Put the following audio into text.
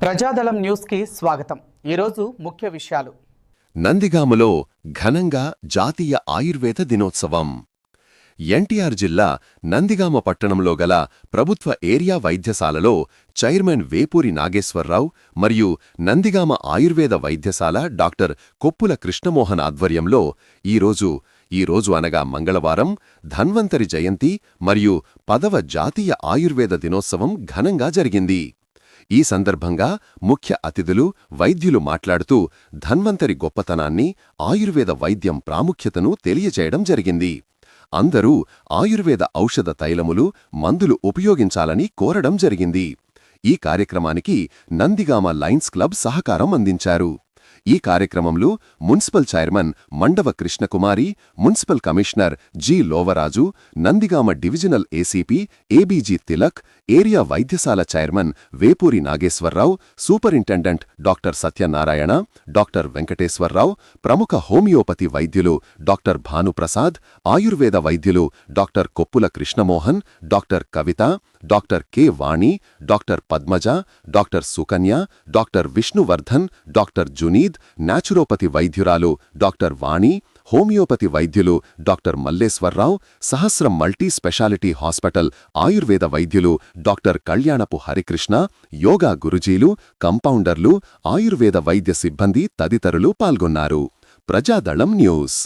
ప్రజాదళం న్యూస్కి స్వాగతం. ఈరోజు ముఖ్య విషయాలు. నందిగామలో ఘనంగా జాతీయ ఆయుర్వేద దినోత్సవం. ఎన్టీఆర్ జిల్లా నందిగామ పట్టణంలో గల ప్రభుత్వ ఏరియా వైద్యశాలలో చైర్మన్ వేపూరి నాగేశ్వరరావు మరియు నందిగామ ఆయుర్వేద వైద్యశాల డాక్టర్ కొప్పుల కృష్ణమోహన్ ఆధ్వర్యంలో ఈరోజు అనగా మంగళవారం ధన్వంతరి జయంతి మరియు 10వ జాతీయ ఆయుర్వేద దినోత్సవం ఘనంగా జరిగింది. ఈ సందర్భంగా ముఖ్య అతిథులు వైద్యులు మాట్లాడుతూ ధన్వంతరి గొప్పతనాన్ని, ఆయుర్వేద వైద్యం ప్రాముఖ్యతను తెలియజేయడం జరిగింది. అందరూ ఆయుర్వేద ఔషధ తైలములు, మందులు ఉపయోగించాలని కోరడం జరిగింది. ఈ కార్యక్రమానికి నందిగామ లయన్స్ క్లబ్ సహకారం అందించారు. ఈ కార్యక్రమంలో municipal chairman Mandava Krishnakumari, municipal commissioner G Lovaraju, Nandigama divisional ACP ABG Tilak, area వైద్యశాల chairman Vepuri Nageswararao, superintendent doctor Satyanarayana, doctor Venkateswararao, ప్రముఖ హోమియోపతి వైద్యులు డాక్టర్ భానుప్రసాద్, ఆయుర్వేద వైద్యులు doctor Koppula Krishnamohan, doctor Kavitha, doctor K Vani, doctor Padmaja, doctor Sukanya, doctor Vishnuvardhan, doctor Juneed, naturopathy వైద్యురాలు డాక్టర్ వాణి, హోమియోపతి వైద్యులు doctor Malleswararao, Sahasram multi speciality hospital Ayurveda వైద్యులు డాక్టర్ కళ్యాణపు హరికృష్ణ, యోగా గురుజీలు, కంపౌండర్లు, ఆయుర్వేద వైద్య సిబ్బంది తదితరులు పాల్గొన్నారు. ప్రజాదళం న్యూస్.